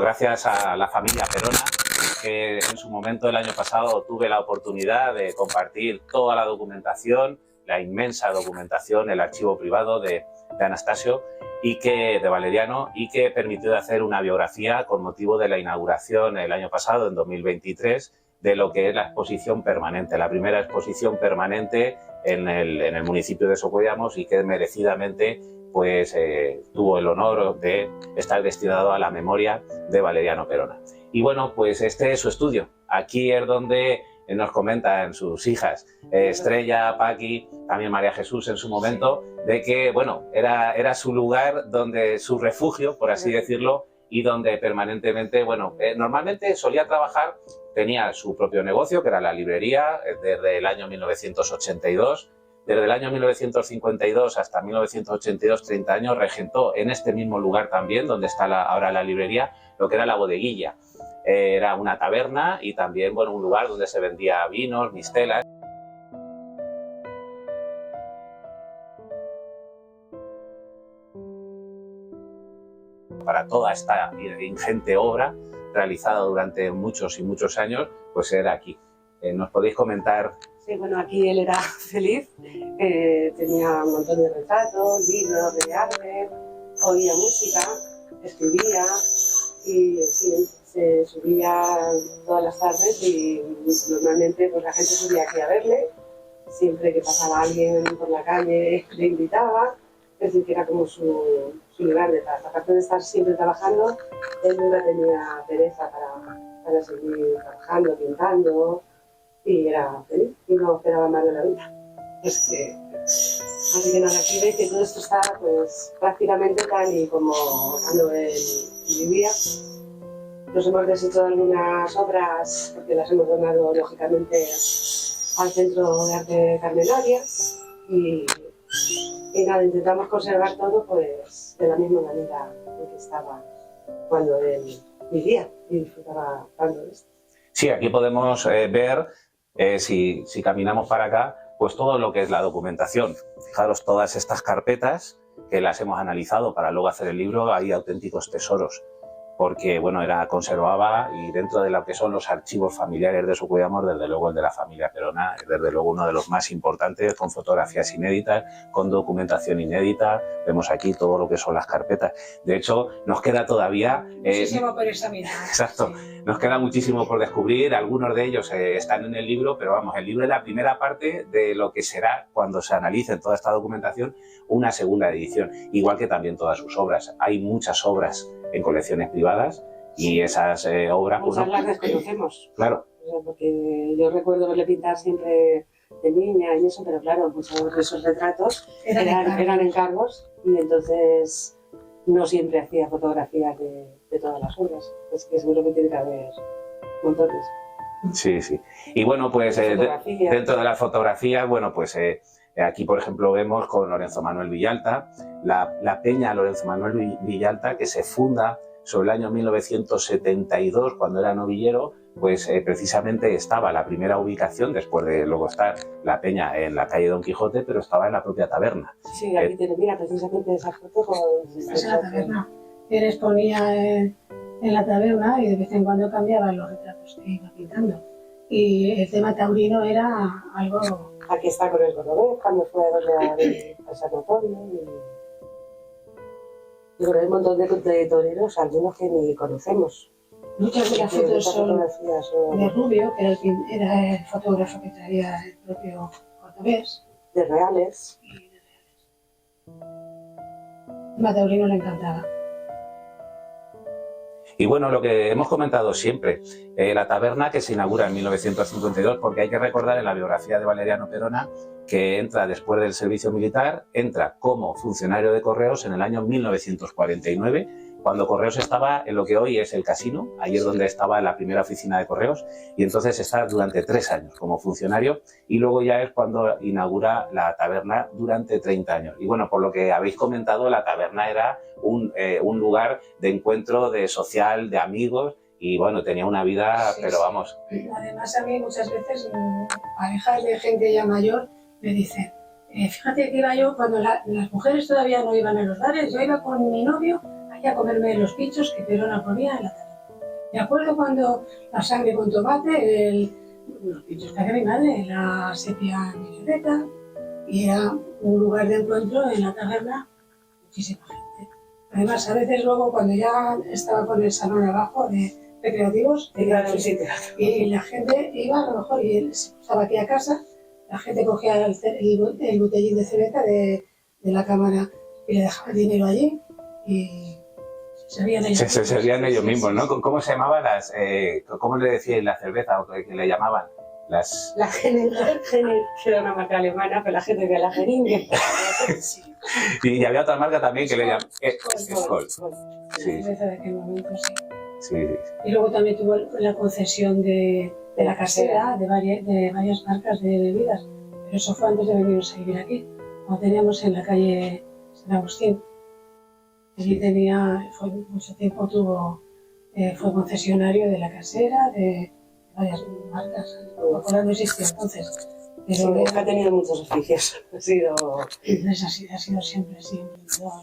gracias a la familia Perona, que en su momento el año pasado tuve la oportunidad de compartir toda la documentación, la inmensa documentación, el archivo privado de Anastasio de Valeriano, y que permitió hacer una biografía con motivo de la inauguración el año pasado, en 2023, de lo que es la exposición permanente, la primera exposición permanente en el municipio de Socuellamos, y que merecidamente pues, tuvo el honor de estar destinado a la memoria de Valeriano Perona. Y bueno, pues este es su estudio. Aquí es donde nos comentan sus hijas, Estrella, Paqui, también María Jesús en su momento, de que bueno, era su lugar, donde su refugio, por así decirlo, y donde permanentemente, bueno, normalmente solía trabajar, tenía su propio negocio, que era la librería, desde el año 1982. Desde el año 1952 hasta 1982, 30 años, regentó en este mismo lugar también, donde está ahora la librería, lo que era la bodeguilla. Era una taberna y también, bueno, un lugar donde se vendía vinos, mistelas. Para toda esta ingente obra realizada durante muchos y muchos años, pues era aquí. ¿Nos podéis comentar? Sí, bueno, aquí él era feliz, tenía un montón de retratos, libros de arte, oía música, escribía y sí, se subía todas las tardes y normalmente pues, la gente subía aquí a verle. Siempre que pasaba alguien por la calle le invitaba, es decir, que era como su lugar de paz. Aparte de estar siempre trabajando, él nunca tenía pereza para seguir trabajando, pintando, y era feliz y no esperaba más de la vida. Así que nada, aquí veis que todo esto está pues, prácticamente tal y como cuando él vivía. Nos hemos deshecho algunas obras porque las hemos donado lógicamente al Centro de Arte Carmelaria y nada, intentamos conservar todo pues, de la misma manera en que estaba cuando él vivía y disfrutaba tanto de esto. Sí, aquí podemos ver, si caminamos para acá, pues todo lo que es la documentación. Fijaros, todas estas carpetas que las hemos analizado para luego hacer el libro, hay auténticos tesoros, porque bueno, conservaba, y dentro de lo que son los archivos familiares de Socuellamos, desde luego el de la familia Perona, desde luego uno de los más importantes, con fotografías inéditas, con documentación inédita. Vemos aquí todo lo que son las carpetas. De hecho, nos queda todavía... muchísimo por examinar. Exacto. Sí. Nos queda muchísimo por descubrir, algunos de ellos están en el libro, pero vamos, el libro es la primera parte de lo que será, cuando se analice toda esta documentación, una segunda edición, igual que también todas sus obras. Hay muchas obras en colecciones privadas y esas obras... Muchas las desconocemos. Claro. O sea, porque yo recuerdo verle pintar siempre de niña y eso, pero claro, muchos de esos retratos eran encargos y entonces no siempre hacía fotografías de todas las obras. Es que seguro que tiene que haber montones. Sí, sí. Y bueno, pues dentro de las fotografías, bueno, pues aquí, por ejemplo, vemos con Lorenzo Manuel Villalta, la Peña Lorenzo Manuel Villalta, que se funda sobre el año 1972, cuando era novillero, pues precisamente estaba la primera ubicación, después de luego estar la Peña en la calle Don Quijote, pero estaba en la propia taberna. Sí, aquí tiene, mira, precisamente esa foto con... Es en la taberna. Él exponía en la taberna y de vez en cuando cambiaba los retratos que iba pintando. Y el tema taurino era algo... Aquí está con el cordobés, cuando fue al sanatorio. Y bueno, hay un montón de toreros, algunos que ni conocemos. Muchas de las fotos son de Rubio, que era el fotógrafo que traía el propio cordobés. De reales. Y de reales. A Taurino le encantaba. Y bueno, lo que hemos comentado siempre, la taberna que se inaugura en 1952, porque hay que recordar en la biografía de Valeriano Perona que entra después del servicio militar, entra como funcionario de Correos en el año 1949, cuando Correos estaba en lo que hoy es el casino, ahí es donde estaba la primera oficina de Correos, y entonces está durante 3 años como funcionario, y luego ya es cuando inaugura la taberna durante 30 años. Y bueno, por lo que habéis comentado, la taberna era un lugar de encuentro, de social, de amigos, y bueno, tenía una vida, sí, pero vamos... Además, a mí muchas veces parejas de gente ya mayor me dicen, fíjate que iba yo cuando las mujeres todavía no iban a los bares, yo iba con mi novio a comerme los pinchos que Perona ponía en la taberna. Me acuerdo cuando la sangre con tomate, los pinchos que hacía mi madre, la sepia en bicicleta, y era un lugar de encuentro en la taberna, muchísima gente. Además, a veces luego cuando ya estaba con el salón abajo de recreativos, y la gente iba a lo mejor y él se estaba aquí a casa, la gente cogía el botellín de cerveza de la cámara y le dejaba el dinero allí y se servían ellos mismos. Se servían ellos mismos, ¿no? ¿Cómo se llamaban las, cómo le decíais la cerveza o que le llamaban? La Gener, que era una marca alemana, pero la gente que la Geringe. Y había otra marca también que le llamaban Skol. Sí. De aquel momento, sí. Sí. Y luego también tuvo la concesión de la casera, de varias marcas de bebidas. Pero eso fue antes de venirnos a vivir aquí, cuando teníamos en la calle San Agustín. Allí fue mucho tiempo fue concesionario de la casera, de varias marcas. No existía entonces. Pero sí, ha tenido muchos oficios. Ha sido siempre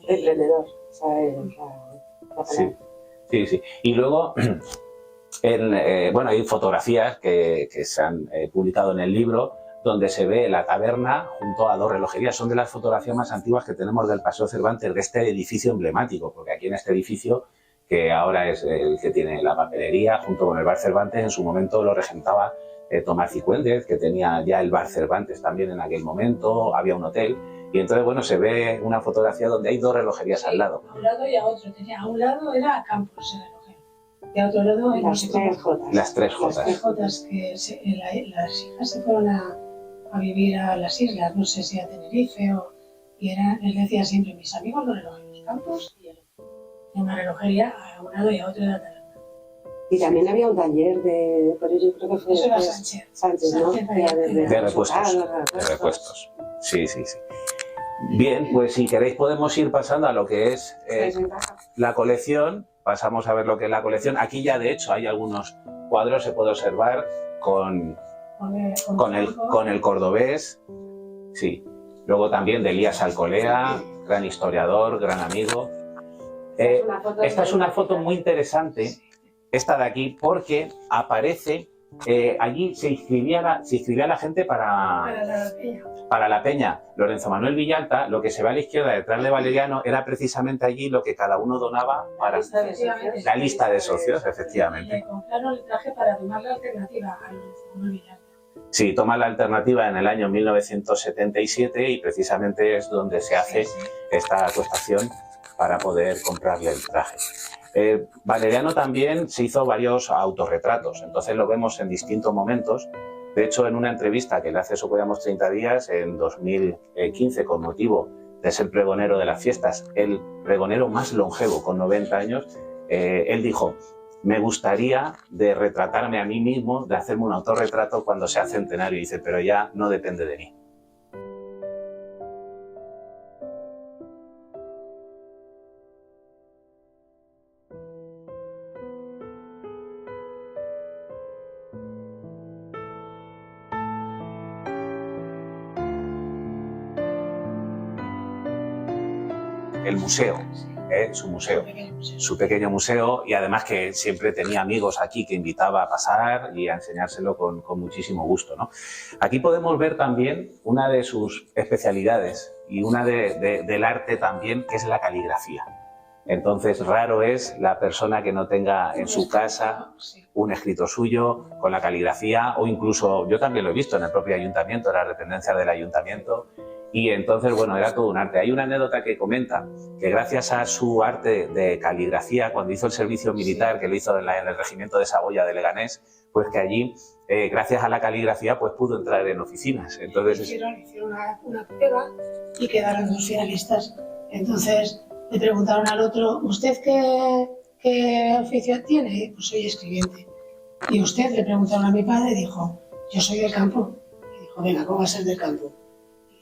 emprendedor. Sí. Y luego, bueno, hay fotografías que se han publicado en el libro donde se ve la taberna junto a dos relojerías. Son de las fotografías más antiguas que tenemos del Paseo Cervantes, de este edificio emblemático, porque aquí en este edificio, que ahora es el que tiene la papelería, junto con el Bar Cervantes, en su momento lo regentaba Tomás Cifuentes, que tenía ya el Bar Cervantes también en aquel momento, había un hotel, y entonces, bueno, se ve una fotografía donde hay dos relojerías al lado. A un lado y a otro. A un lado era Campos, el relojero, y a otro lado era las tres Jotas. Las tres Jotas, que las hijas se fueron a vivir a las islas, no sé si a Tenerife y les decía siempre mis amigos los relojeros Campos y una relojería a un lado y a otro de la taberna. Y también había un taller por ello creo que fue eso era Sánchez, ¿no? De repuestos. Sí. Bien, pues si queréis podemos ir pasando a lo que es la colección. Pasamos a ver lo que es la colección. Aquí ya de hecho hay algunos cuadros, se puede observar con el cordobés. Sí. Luego también de Elías Alcolea, gran historiador, gran amigo. Esta es una foto muy interesante, esta de aquí, porque aparece, allí se inscribía la gente para la peña. Lorenzo Manuel Villalta, lo que se ve a la izquierda detrás de Valeriano, era precisamente allí lo que cada uno donaba para la lista de socios, efectivamente. Le compraron el traje para tomar la alternativa a Lorenzo Manuel Villalta. Sí, toma la alternativa en el año 1977 y precisamente es donde se hace esta acuestación para poder comprarle el traje. Valeriano también se hizo varios autorretratos, entonces lo vemos en distintos momentos. De hecho, en una entrevista que le hace Eso Podíamos 30 días, en 2015, con motivo de ser pregonero de las fiestas, el pregonero más longevo, con 90 años, él dijo: me gustaría de retratarme a mí mismo, de hacerme un autorretrato cuando sea centenario. Y dice, pero ya no depende de mí. El museo. Su pequeño museo, y además que siempre tenía amigos aquí que invitaba a pasar y a enseñárselo con muchísimo gusto, ¿no? Aquí podemos ver también una de sus especialidades y una del arte también, que es la caligrafía. Entonces, raro es la persona que no tenga en su casa un escrito suyo con la caligrafía, o incluso, yo también lo he visto en el propio ayuntamiento, en las dependencias del ayuntamiento. Y entonces, bueno, era todo un arte. Hay una anécdota que comenta que gracias a su arte de caligrafía, cuando hizo el servicio militar, que lo hizo en el regimiento de Saboya de Leganés, pues que allí, gracias a la caligrafía, pues pudo entrar en oficinas. Entonces, hicieron una prueba y quedaron dos finalistas. Entonces le preguntaron al otro, ¿usted qué oficio tiene? Pues soy escribiente. Y usted, le preguntaron a mi padre, dijo, yo soy del campo. Y dijo, venga, ¿cómo va a ser del campo?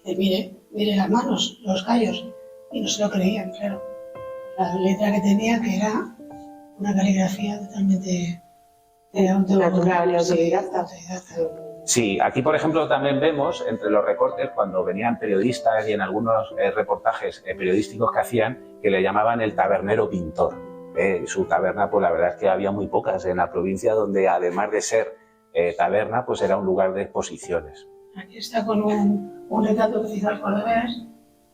Mire las manos, los callos, y no se lo creían, claro. La letra que tenía, que era una caligrafía totalmente natural y autodidacta. Sí, aquí por ejemplo también vemos entre los recortes cuando venían periodistas y en algunos reportajes periodísticos que hacían, que le llamaban el tabernero pintor. su taberna, pues la verdad es que había muy pocas en la provincia, donde además de ser taberna, pues era un lugar de exposiciones. Aquí está con un retrato que hizo al cordobés,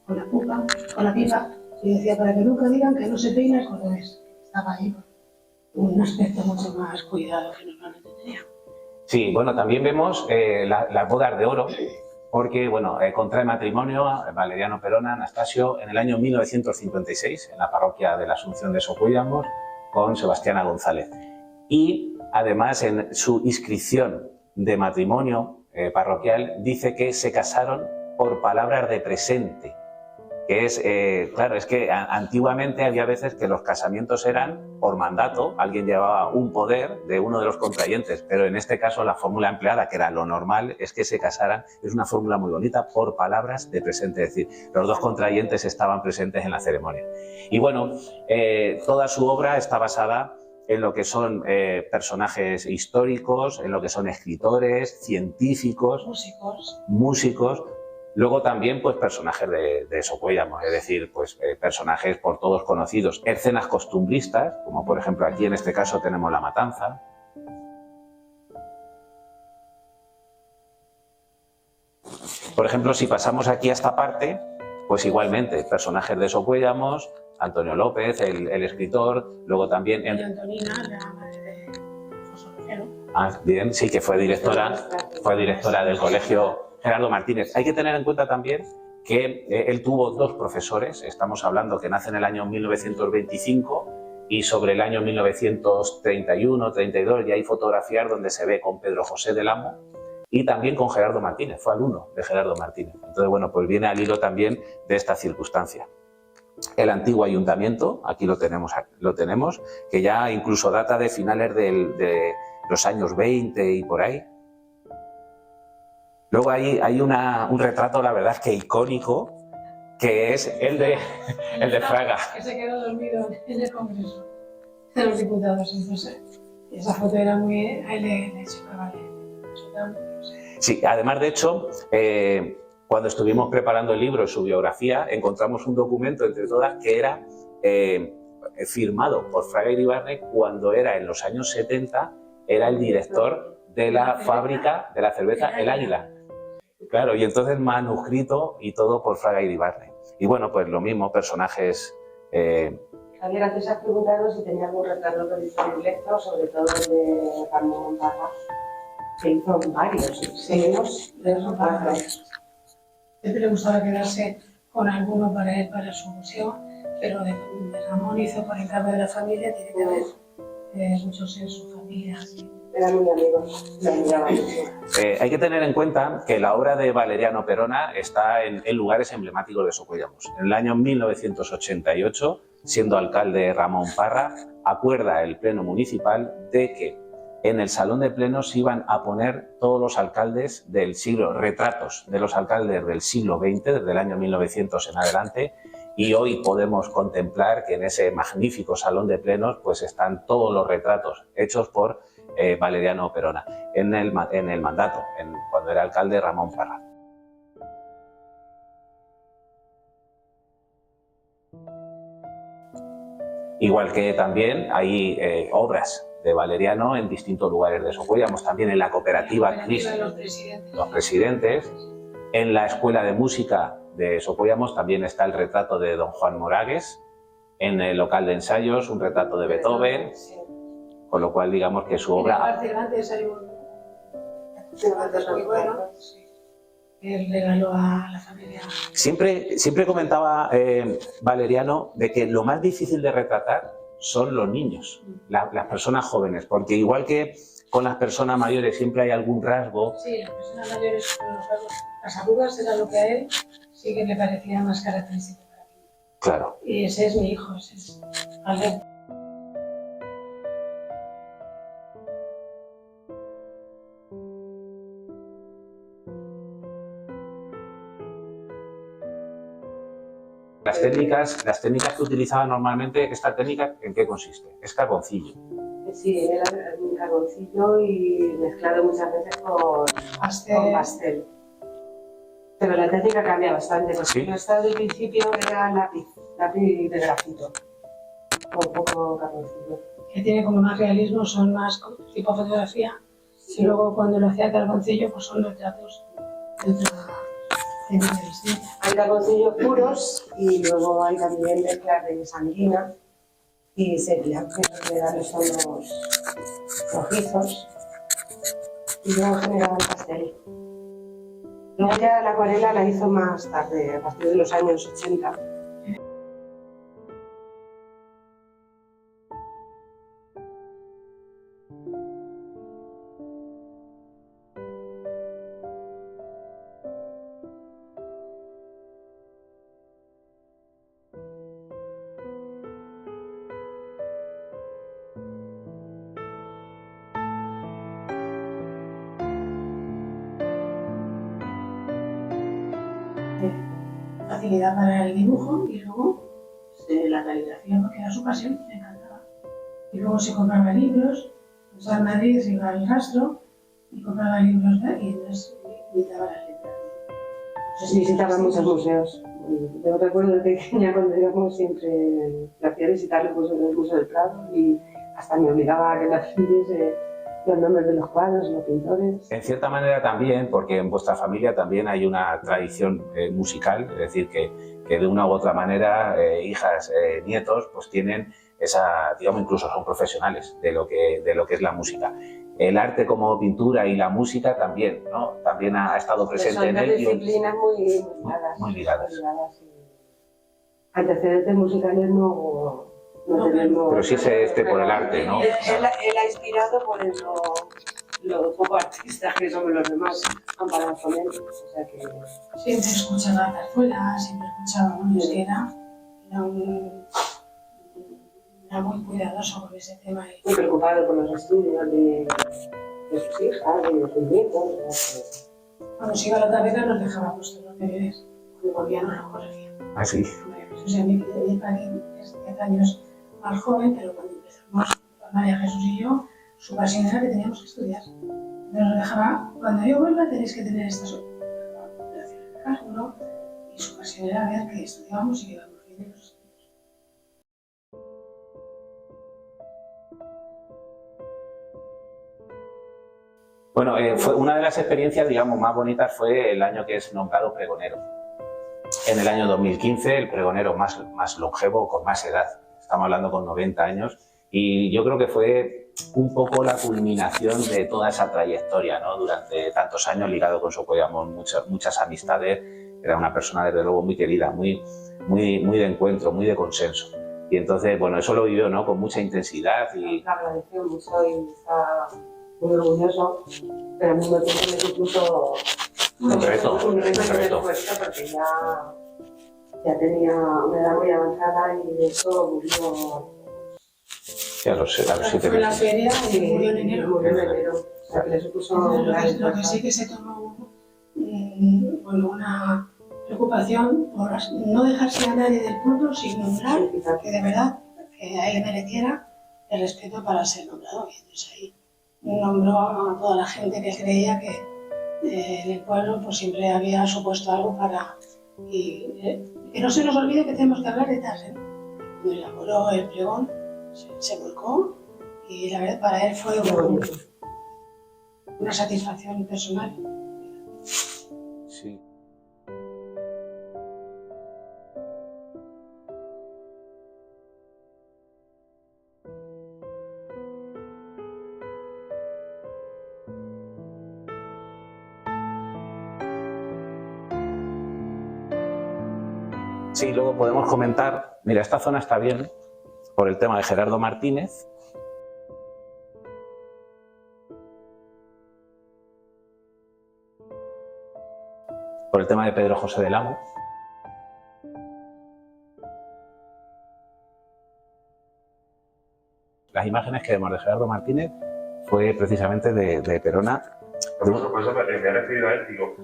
con la pipa, y decía, para que nunca digan que no se peina el cordobés. Estaba ahí un aspecto mucho más cuidado que normalmente tenía. Sí, bueno, también vemos las bodas de oro, porque, bueno, contrae matrimonio Valeriano Perona, Anastasio, en el año 1956, en la parroquia de la Asunción de Socuellamos, con Sebastiana González. Y, además, en su inscripción de matrimonio parroquial, dice que se casaron por palabras de presente, que es, claro, es que antiguamente había veces que los casamientos eran por mandato, alguien llevaba un poder de uno de los contrayentes, pero en este caso la fórmula empleada, que era lo normal, es que se casaran, es una fórmula muy bonita, por palabras de presente, es decir, los dos contrayentes estaban presentes en la ceremonia. Y bueno, toda su obra está basada en lo que son personajes históricos, en lo que son escritores, científicos, músicos. Luego también pues personajes de Socuellamos, es decir, pues personajes por todos conocidos, escenas costumbristas, como por ejemplo aquí en este caso tenemos la matanza. Por ejemplo, si pasamos aquí a esta parte, pues igualmente personajes de Socuellamos, Antonio López, el escritor, luego también... Antonina, la madre de José Lucero. Ah, bien, sí, que fue directora del colegio Gerardo Martínez. Hay que tener en cuenta también que él tuvo dos profesores, estamos hablando que nace en el año 1925 y sobre el año 1931-32 ya hay fotografías donde se ve con Pedro José del Amo y también con Gerardo Martínez, fue alumno de Gerardo Martínez. Entonces, bueno, pues viene al hilo también de esta circunstancia. El antiguo ayuntamiento, aquí lo tenemos, que ya incluso data de finales de los años 20 y por ahí. Luego hay un retrato, la verdad, que icónico, que es el de Fraga. Que se quedó dormido en el Congreso de los Diputados, entonces. Esa foto era muy... a él le chocaba. Sí, además, de hecho, cuando estuvimos preparando el libro, su biografía, encontramos un documento entre todas que era firmado por Fraga Iribarne cuando era en los años 70, era el director de la fábrica de la cerveza El Águila. Claro, y entonces manuscrito y todo por Fraga Iribarne. Y bueno, pues lo mismo, personajes... Javier, antes has preguntado si tenía algún retrato predilecto, sobre todo el de Ramón Parra, que hizo varios. Seguimos de esos cuatro. Siempre le gustaba quedarse con alguno para él, para su museo, pero de Ramón hizo por encargo de la familia, tiene que ver muchos en su familia. Eran muy amigos, me admiraban mucho. Hay que tener en cuenta que la obra de Valeriano Perona está en lugares emblemáticos de Socuellamos. En el año 1988, siendo alcalde Ramón Parra, acuerda el Pleno Municipal de que en el Salón de Plenos iban a poner todos los alcaldes del siglo, retratos de los alcaldes del siglo XX, desde el año 1900 en adelante, y hoy podemos contemplar que en ese magnífico Salón de Plenos pues están todos los retratos hechos por Valeriano Perona, en el mandato, cuando era alcalde Ramón Parra. Igual que también hay obras de Valeriano en distintos lugares de Socuellamos, también en la cooperativa Cristo, los presidentes, en la Escuela de Música de Socuellamos también está el retrato de don Juan Moragues, en el local de ensayos un retrato de Beethoven, con lo cual digamos que su obra... Antes hay un muy bueno que él regaló a la familia. Siempre comentaba Valeriano de que lo más difícil de retratar son los niños, las personas jóvenes, porque igual que con las personas mayores siempre hay algún rasgo. Sí, las personas mayores con los rasgos, las arrugas era lo que a él sí que le parecía más característico para mí. Claro. Y ese es mi hijo, ese es Alberto. Las técnicas que utilizaba normalmente, esta técnica, ¿en qué consiste? Es carboncillo. Sí, era un carboncillo y mezclado muchas veces con pastel. Pero la técnica cambia bastante, porque ¿Sí? no está del principio era lápiz de grafito. un poco carboncillo. Que tiene como más realismo, son más tipo fotografía. Y luego cuando lo hacía carboncillo, pues son retratos de otra técnica distinta. Hay carboncillos puros y luego hay también mezclas de sanguina y sepia, que en general son los rojizos. Y luego generaba el pastel. Luego ya la acuarela la hizo más tarde, a partir de los años 80. Facilidad para el dibujo y luego la caligrafía, porque era su pasión, me encantaba. Y luego se compraba libros, pues en Madrid se iba al rastro y compraba libros y entonces imitaba las letras. Visitaba muchos museos. Yo recuerdo de pequeña cuando íbamos siempre hacía visitarle pues, en el Museo del Prado y hasta me obligaba a que le aprendiese los nombres de los cuadros, los pintores. En cierta manera también, porque en vuestra familia también hay una tradición musical, es decir, que de una u otra manera hijas, nietos, pues tienen esa, digamos, incluso son profesionales de lo que es la música. El arte como pintura y la música también, ¿no? También ha estado presente en él. Son disciplinas muy ligadas. Muy ligadas. Antecedentes musicales no tenemos. Pero sí por el arte, ¿no? Él ha inspirado por lo poco artistas que somos los demás, comparados con él. O sea que... Siempre escuchaba zarzuela, siempre escuchaba música, era muy cuidadoso con ese tema. Muy preocupado por los estudios de sus hijas, de sus nietos. Cuando se iba a la taberna nos dejábamos los deberes, cuando volvían a la corregía. ¿Ah, sí? O sea, mi padre es 10 años más joven, pero cuando empezamos, María Jesús y yo, su pasión era que teníamos que estudiar. Entonces nos dejaba, cuando yo vuelva tenéis que tener estas operaciones de cálculo, y su pasión era ver que estudiábamos y que íbamos bien en los estudios. Bueno, fue una de las experiencias, digamos, más bonitas fue el año que es nombrado pregonero. En el año 2015, el pregonero más longevo, con más edad. Estamos hablando con 90 años. Y yo creo que fue un poco la culminación de toda esa trayectoria, ¿no? Durante tantos años ligado con su Coyamón, muchas amistades. Era una persona, desde luego, muy querida, muy de encuentro, muy de consenso. Y entonces, bueno, eso lo vivió, ¿no? Con mucha intensidad. Y le agradeció mucho y está muy orgulloso, pero al mismo tiempo me supuso un reto esfuerzo porque ya tenía una edad muy avanzada y de hecho murió. Sí, a los 7 Fue la meses. feria y murió en enero. Murió en enero. O sea, que le supuso Lo que sí que se tomó bueno, una preocupación por no dejarse a nadie del pueblo sin nombrar, que de verdad que a él mereciera el respeto para ser nombrado. Y entonces ahí nombró a toda la gente que creía que en el pueblo pues siempre había supuesto algo para... Y que no se nos olvide que tenemos que hablar de tal. Cuando elaboró el pregón, se volcó y la verdad para él fue una satisfacción personal. Sí. Sí, luego podemos comentar, mira, esta zona está bien por el tema de Gerardo Martínez. Por el tema de Pedro José del Amo. Las imágenes que vemos de Gerardo Martínez fue precisamente de Perona. Por eso me he referido a él, digo,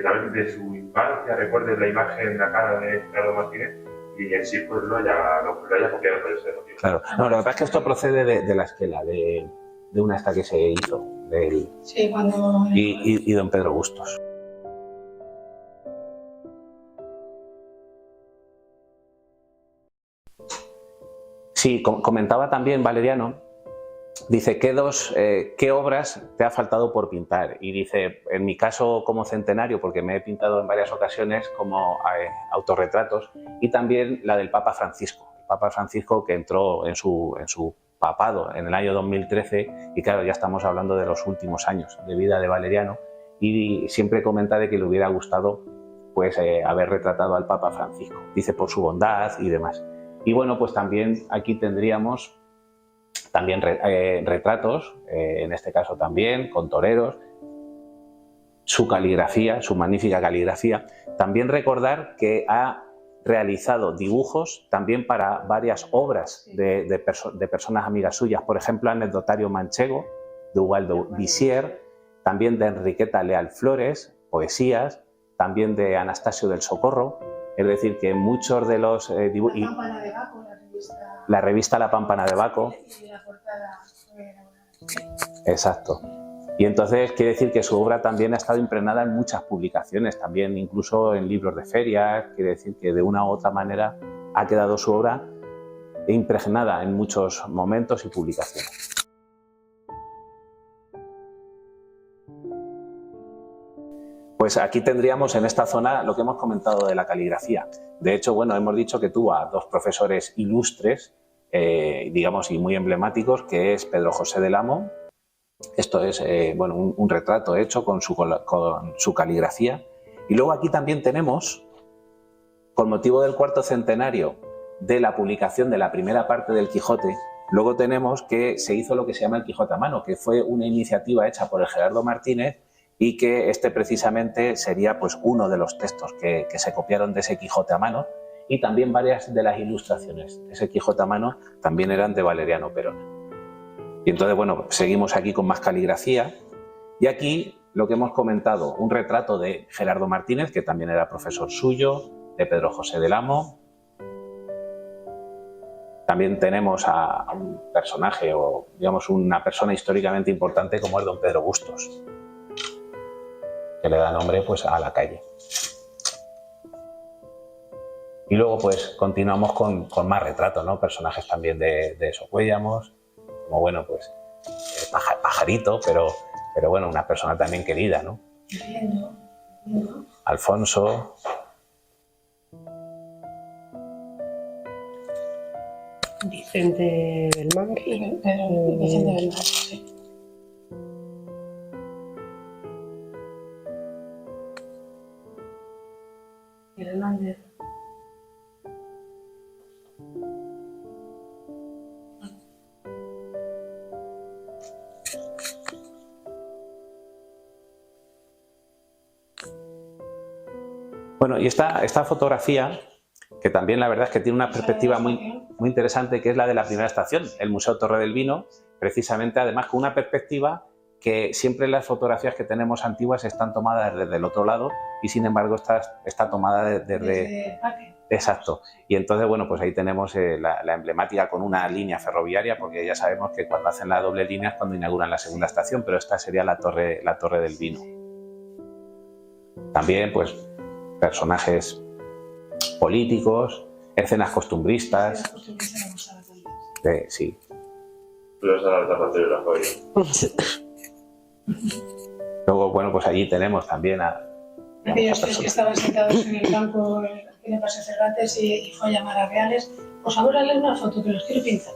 también de su infancia, recuerdes la imagen, la cara de Gerardo Martínez y en sí pues lo haya copiado por ese motivo. Claro, no, lo que pasa es que esto procede de la esquela, de una esta que se hizo, sí, cuando... y don Pedro Bustos. Sí, comentaba también Valeriano, dice, ¿qué obras te ha faltado por pintar? Y dice, en mi caso como centenario, porque me he pintado en varias ocasiones como autorretratos, y también la del Papa Francisco. El Papa Francisco que entró en su papado en el año 2013, y claro, ya estamos hablando de los últimos años de vida de Valeriano, y siempre comenta de que le hubiera gustado pues haber retratado al Papa Francisco, dice, por su bondad y demás. Y bueno, pues también aquí tendríamos también retratos, en este caso también con toreros, su caligrafía, su magnífica caligrafía. También recordar que ha realizado dibujos también para varias obras de personas amigas suyas, por ejemplo, Anecdotario manchego, de Ubaldo Visier, también de Enriqueta Leal Flores, poesías, también de Anastasio del Socorro, es decir, que muchos de los dibujos... La Pámpana de Baco, la revista La Pámpana de Baco. Y la portada fue Exacto. Y entonces quiere decir que su obra también ha estado impregnada en muchas publicaciones, también incluso en libros de ferias, quiere decir que de una u otra manera ha quedado su obra impregnada en muchos momentos y publicaciones. Pues aquí tendríamos en esta zona lo que hemos comentado de la caligrafía. De hecho, bueno, hemos dicho que tuvo a dos profesores ilustres, digamos, y muy emblemáticos, que es Pedro José del Amo. Esto es bueno, un retrato hecho con su caligrafía. Y luego aquí también tenemos, con motivo del 4º centenario de la publicación de la primera parte del Quijote, luego tenemos que se hizo lo que se llama el Quijote a mano, que fue una iniciativa hecha por el Gerardo Martínez, y que este precisamente sería pues uno de los textos que se copiaron de ese Quijote a mano, y también varias de las ilustraciones de ese Quijote a mano también eran de Valeriano Perona. Y entonces, bueno, seguimos aquí con más caligrafía, y aquí lo que hemos comentado, un retrato de Gerardo Martínez, que también era profesor suyo, de Pedro José del Amo. También tenemos a un personaje, o digamos una persona históricamente importante como es don Pedro Bustos, que le da nombre pues a la calle. Y luego pues continuamos con más retratos, ¿no? Personajes también de Socuéllamos, como bueno pues Pajarito, pero bueno, una persona también querida, ¿no? Alfonso. Vicente del Mar. Vicente del Mar, sí. Hernández. Bueno, y esta fotografía, que también la verdad es que tiene una perspectiva muy interesante, que es la de la primera estación, el Museo Torre del Vino, precisamente además con una perspectiva que siempre las fotografías que tenemos antiguas están tomadas desde el otro lado, y sin embargo está tomada desde... Exacto. Y entonces, bueno, pues ahí tenemos la emblemática con una línea ferroviaria, porque ya sabemos que cuando hacen la doble línea es cuando inauguran la segunda estación, pero esta sería la Torre del Vino. También, pues, personajes políticos, escenas costumbristas. Sí. Luego, bueno, pues allí tenemos también a... Aquellos tres que estaban sentados en el campo aquí de Paseo Cervantes y fue a llamar a Reales, pues ahora leer una foto que los quiero pintar.